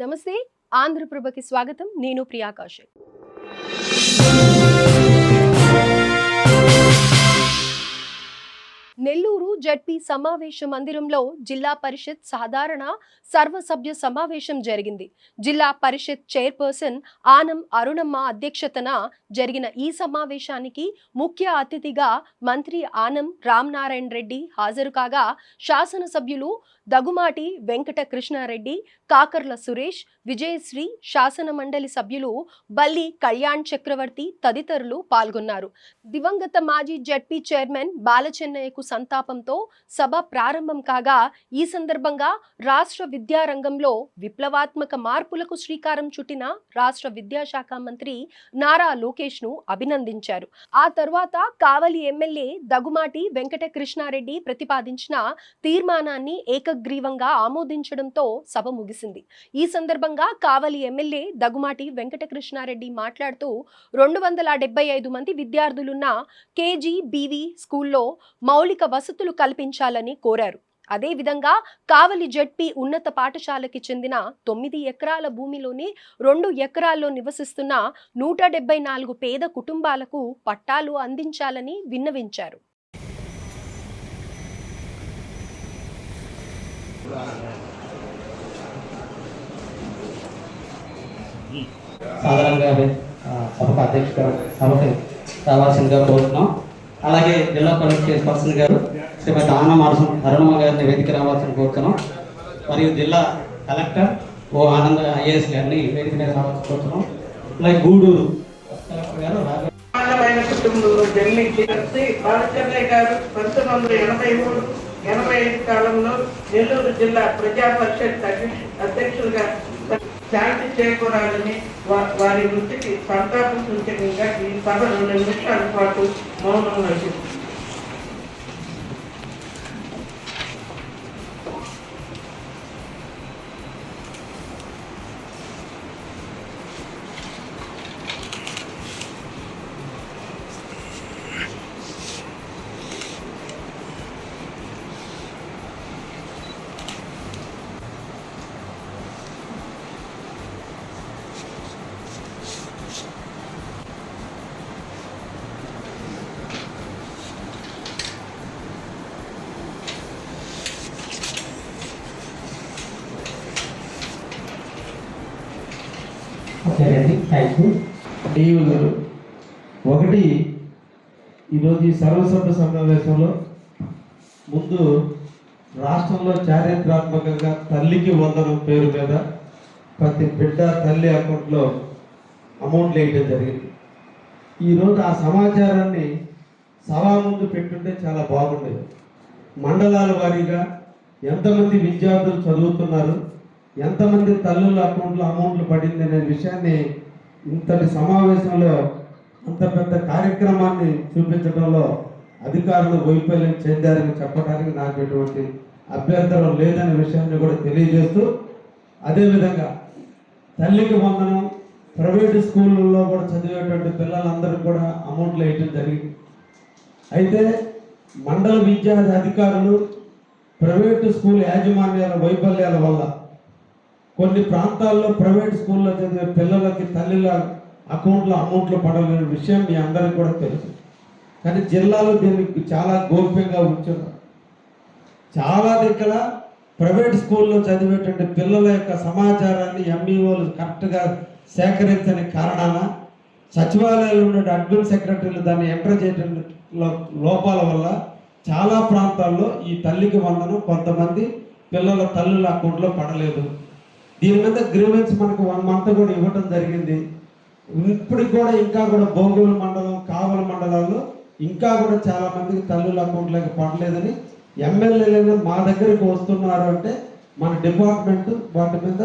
నమస్తే ఆంధ్రప్రభకి స్వాగతం. నేను ప్రియా కౌశిక్. నెల్లూరు జడ్పీ సమావేశ మందిరంలో జిల్లా పరిషత్ సాధారణ సర్వసభ్య సమావేశం జరిగింది. జిల్లా పరిషత్ చైర్పర్సన్ ఆనం అరుణమ్మ అధ్యక్షతన జరిగిన ఈ సమావేశానికి ముఖ్య అతిథిగా మంత్రి ఆనం రామనారాయణ రెడ్డి హాజరు కాగా, శాసనసభ్యులు దగుమాటి వెంకట కృష్ణారెడ్డి, కాకర్ల సురేష్, విజయశ్రీ, శాసన మండలి సభ్యులు బల్లి కళ్యాణ్ చక్రవర్తి తదితరులు పాల్గొన్నారు. దివంగత మాజీ జడ్పీ చైర్మన్ బాలచెన్నయ్యకు సంతాపంతో సభ ప్రారంభం కాగా, ఈ సందర్భంగా రాష్ట్ర విద్యారంగంలో విప్లవాత్మక మార్పులకు శ్రీకారం చుట్టిన రాష్ట్ర విద్యాశాఖ మంత్రి నారా లోకేష్ ను అభినందించారు. ఆ తర్వాత కావలి ఎమ్మెల్యే దగుమాటి వెంకట కృష్ణారెడ్డి ప్రతిపాదించిన తీర్మానాన్ని ఏకగ్రీవంగా ఆమోదించడంతో సభ ముగిసింది. ఈ సందర్భంగా కావలి ఎమ్మెల్యే దగుమాటి వెంకట కృష్ణారెడ్డి మాట్లాడుతూ 275 మంది విద్యార్థులున్న కేజీబీవీ స్కూల్లో మౌలిక వసతులు కల్పించాలని కోరారు. అదేవిధంగా కావలి జడ్పీ ఉన్నత పాఠశాలకి చెందిన 9 ఎకరాల భూమిలోని 2 ఎకరాల్లో నివసిస్తున్న 174 పేద కుటుంబాలకు పట్టాలు అందించాలని విన్నవించారు. సాధారణంగా సభకు అధ్యక్షుడు సభకు రావాల్సిందిగా కోరుతున్నాం. అలాగే జిల్లా పరిషత్ చైర్పర్సన్ గారు శ్రీమతి ఆనం అరుణమ్మ గారిని వేదిక రావాల్సిన కోరుతున్నాం. మరియు జిల్లా కలెక్టర్ ఓ ఆనంద ఐఏఎస్ గారిని వేదిక మీద రావాల్సిన కోరుతున్నాం. అలాగే గూడూరు కలెక్టర్ గారు కుటుంబంలో జన్మించి బాలచెన్నయ్య గారు 1983-85 కాలంలో నెల్లూరు జిల్లా ప్రజా పరిషత్ అధ్యక్షులుగా శాంతి చేకూరాలని వారి వృత్తికి సంతాపం సూచకంగా ఈ సభ 2 నిమిషాల పాటు మౌనం వహించింది. ఒకటి, ఈరోజు ఈ సర్వసభ్య సమావేశంలో ముందు రాష్ట్రంలో చారిత్రాత్మకంగా తల్లికి వందనం పేరు మీద ప్రతి బిడ్డ తల్లి అకౌంట్లో అమౌంట్ వేయడం జరిగింది. ఈరోజు ఆ సమాచారాన్ని సభా ముందు పెట్టుంటే చాలా బాగుండేది. మండలాల వారీగా ఎంతమంది విద్యార్థులు చదువుతున్నారు, ఎంతమంది తల్లుల అకౌంట్లో అమౌంట్లు పడింది అనే విషయాన్ని ఇంతటి సమావేశంలో అంత పెద్ద కార్యక్రమాన్ని చూపించడంలో అధికారులు వైఫల్యం చెందారని చెప్పడానికి నాకు ఎటువంటి అభ్యంతరం లేదనే విషయాన్ని కూడా తెలియజేస్తూ, అదేవిధంగా తల్లికి వందనం ప్రైవేటు స్కూళ్ళల్లో కూడా చదివేటువంటి పిల్లలందరికీ కూడా అమౌంట్లు వేయటం జరిగింది. అయితే మండల విద్యా అధికారులు ప్రైవేటు స్కూల్ యాజమాన్యాల వైఫల్యాల వల్ల కొన్ని ప్రాంతాల్లో ప్రైవేట్ స్కూల్లో చదివే పిల్లలకి తల్లిల అకౌంట్లో అమౌంట్లు పడలేని విషయం మీ అందరికీ కూడా తెలుసు. కానీ జిల్లాలో దీనికి చాలా గోప్యంగా ఉంచున్నారు. చాలా దగ్గర ప్రైవేట్ స్కూల్లో చదివేటువంటి పిల్లల యొక్క సమాచారాన్ని ఎంఈఓలు కరెక్ట్గా సేకరించని కారణాన సచివాలయాలు ఉన్న అడ్మిన్ సెక్రటరీలు దాన్ని ఎంటర్ చేయడం లోపాల వల్ల చాలా ప్రాంతాల్లో ఈ తల్లికి వందనం కొంతమంది పిల్లల తల్లుల అకౌంట్లో పడలేదు. దీని మీద గ్రీవెన్స్ మనకు 1 month కూడా ఇవ్వడం జరిగింది. ఇప్పటికి కూడా ఇంకా కూడా బోగోలు మండలం, కావల మండలాల్లో ఇంకా కూడా చాలా మందికి తల్లుల అకౌంట్లోకి పడలేదని ఎమ్మెల్యేలు మా దగ్గరికి వస్తున్నారు అంటే మన డిపార్ట్మెంట్ వాటి మీద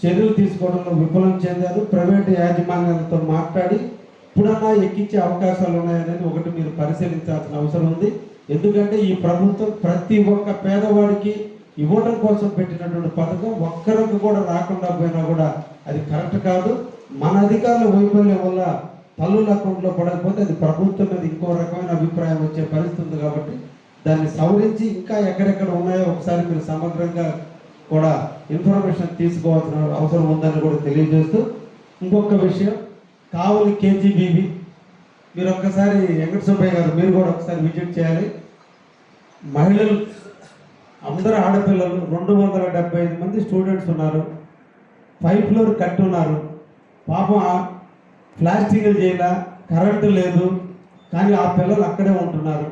చర్యలు తీసుకోవడంలో విఫలం చెందారు. ప్రైవేటు యాజమాన్యాలతో మాట్లాడి ఇప్పుడన్నా ఎక్కించే అవకాశాలు ఉన్నాయనేది ఒకటి మీరు పరిశీలించాల్సిన అవసరం ఉంది. ఎందుకంటే ఈ ప్రభుత్వం ప్రతి ఒక్క పేదవాడికి ఇవ్వడం కోసం పెట్టినటువంటి పథకం ఒక్కరికి కూడా రాకుండా పోయినా కూడా అది కరెక్ట్ కాదు. మన అధికారుల వైఫల్యం వల్ల తల్లుల అకౌంట్లో పడకపోతే అది ప్రభుత్వం మీద ఇంకో రకమైన అభిప్రాయం వచ్చే పరిస్థితి ఉంది. కాబట్టి దాన్ని సవరించి ఇంకా ఎక్కడెక్కడ ఉన్నాయో ఒకసారి మీరు సమగ్రంగా కూడా ఇన్ఫర్మేషన్ తీసుకోవాల్సిన అవసరం ఉందని కూడా తెలియజేస్తూ, ఇంకొక విషయం కావలి కేజీబీవి మీరు ఒక్కసారి వెంకట సుబ్బయ్య గారు మీరు కూడా ఒకసారి విజిట్ చేయాలి. మహిళలు అందరూ ఆడపిల్లలు 275 మంది స్టూడెంట్స్ ఉన్నారు. 5th ఫ్లోర్ కట్టి ఉన్నారు. పాపం ప్లాస్టిక్లు చేయాల, కరెంటు లేదు, కానీ ఆ పిల్లలు అక్కడే ఉంటున్నారు.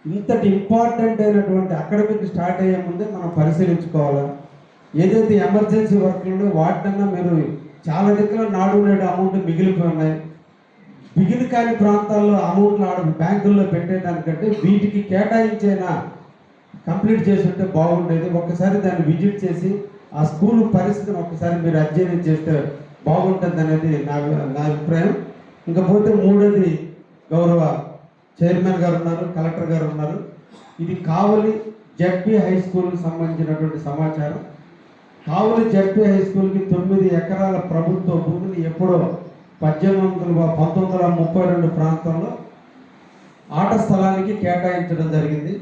ఇంతటి ఇంపార్టెంట్ అయినటువంటి అకాడమిక్ స్టార్ట్ అయ్యే ముందే మనం పరిశీలించుకోవాలి. ఏదైతే ఎమర్జెన్సీ వర్క్లు వాటికన్నా మీరు చాలా దగ్గర నాడు నేడు అమౌంట్ మిగిలిపోయి ఉన్నాయి. మిగిలి కాని ప్రాంతాల్లో అమౌంట్లు బ్యాంకుల్లో పెట్టేదానికంటే వీటికి కేటాయించైనా కంప్లీట్ చేసి ఉంటే బాగుండేది. ఒక్కసారి దాన్ని విజిట్ చేసి ఆ స్కూల్ పరిస్థితిని ఒక్కసారి మీరు అధ్యయనం చేస్తే బాగుంటుంది అనేది నా అభిప్రాయం. ఇంకపోతే మూడోది గౌరవ చైర్మన్ గారు ఉన్నారు, కలెక్టర్ గారు ఉన్నారు. ఇది కావలి జడ్పీ హై స్కూల్కి సంబంధించినటువంటి సమాచారం. కావలి జడ్పీ హై స్కూల్కి 9 ఎకరాల ప్రభుత్వ భూమిని ఎప్పుడో 1932 ప్రాంతంలో ఆట స్థలానికి కేటాయించడం జరిగింది.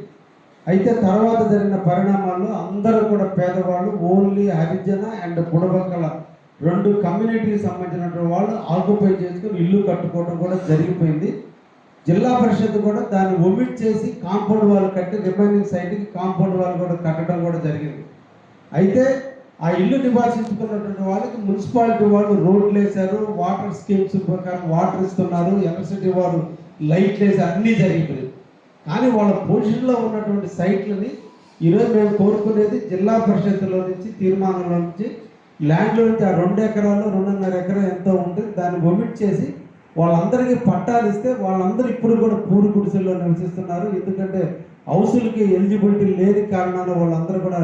అయితే తర్వాత జరిగిన పరిణామాల్లో అందరూ కూడా పేదవాళ్ళు, ఓన్లీ హరిజన అండ్ బుడబక్కల 2 కమ్యూనిటీకి సంబంధించినటువంటి వాళ్ళు ఆక్యుపై చేసుకుని ఇల్లు కట్టుకోవడం కూడా జరిగిపోయింది. జిల్లా పరిషత్ కూడా దాన్ని ఒమిట్ చేసి కాంపౌండ్ వాళ్ళు కట్టి రిమైనింగ్ సైట్కి కాంపౌండ్ వాళ్ళు కూడా కట్టడం కూడా జరిగింది. అయితే ఆ ఇల్లు నివాసించుకున్నటువంటి వాళ్ళకి మున్సిపాలిటీ వాళ్ళు రోడ్లు వేశారు, వాటర్ స్కీమ్స్ ప్రకారం వాటర్ ఇస్తున్నారు, ఎలక్ట్రిసిటీ వారు లైట్లు వేసి అన్నీ జరిగిపోయింది. కానీ వాళ్ళ పొజిషన్లో ఉన్నటువంటి సైట్లని ఈరోజు మేము కోరుకునేది జిల్లా పరిషత్తులో నుంచి తీర్మానంలో నుంచి ల్యాండ్లో నుంచి ఆ 2 ఎకరాలు 2.5 ఎకరా ఎంతో ఉంటుంది దాన్ని ఒమిట్ చేసి వాళ్ళందరికీ పట్టాలు ఇస్తే వాళ్ళందరూ ఇప్పుడు కూడా పూరి గుడిసెల్లో నివసిస్తున్నారు. ఎందుకంటే హౌసులకి ఎలిజిబిలిటీ లేని కారణాలు వాళ్ళందరూ కూడా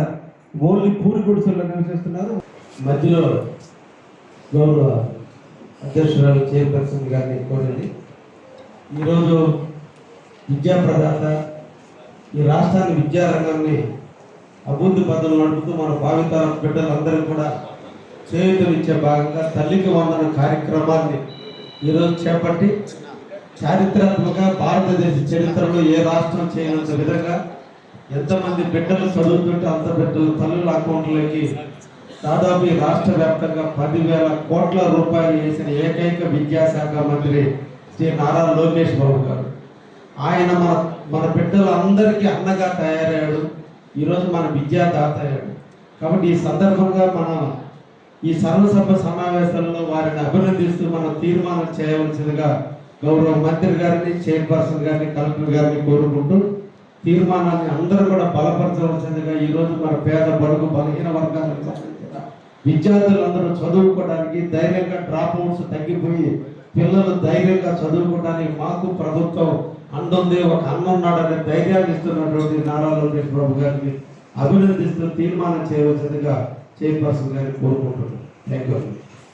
ఓన్లీ పూరి గుడిసెల్లో నివసిస్తున్నారు. మధ్యలో గౌరవ అధ్యక్షురాలు చైర్పర్సన్ గారిని కోరింది. ఈరోజు విద్యా ప్రదాత ఈ రాష్ట్రాన్ని విద్యారంగాన్ని అభివృద్ధి పథంలో నడుపుతూ మన భావితరం బిడ్డలందరికీ కూడా చేయూతనిచ్చే భాగంగా తల్లికి వందన కార్యక్రమాన్ని ఈరోజు చేపట్టి చారిత్రాత్మక భారతదేశ చరిత్రలో ఏ రాష్ట్రం చేయనంత విధంగా ఎంతమంది బిడ్డలు చదువుతుంటే అంత బిడ్డలు తల్లుల అకౌంట్లోకి దాదాపు ఈ రాష్ట్ర వ్యాప్తంగా 10,000 కోట్ల రూపాయలు వేసిన ఏకైక విద్యాశాఖ మంత్రి శ్రీ నారా లోకేష్ బాబు గారు. ఆయన మన బిడ్డలందరికీ అన్నగా తయారయ్యాడు. ఈరోజు మన విద్యాదాత అయ్యాడు. కాబట్టి ఈ సందర్భంగా మనం ఈ సర్వసభ సమావేశాల్లో వారిని అభినందిస్తూ మనం తీర్మానం చేయవలసిందిగా గౌరవ మంత్రి గారిని, చైర్పర్సన్ గారిని, కలెక్టర్ గారిని కోరుకుంటూ తీర్మానాన్ని అందరూ కూడా బలపరచవలసిందిగా ఈరోజు మన పేద బడుగు బలహీన వర్గాలకు సంబంధించిన విద్యార్థులందరూ చదువుకోవడానికి ధైర్యంగా డ్రాప్ అవుట్స్ తగ్గిపోయి పిల్లలు ధైర్యంగా చదువుకోవడానికి మాకు ప్రభుత్వం అండుంది, ఒక అన్నున్నాడనే ధైర్యాన్ని ఇస్తున్నటువంటి నారా లోకేష్ బాబు గారిని అభినందిస్తూ తీర్మానం చేయవలసిందిగా చైర్పర్సన్ గారిని కోరుకుంటున్నాను. Thank you.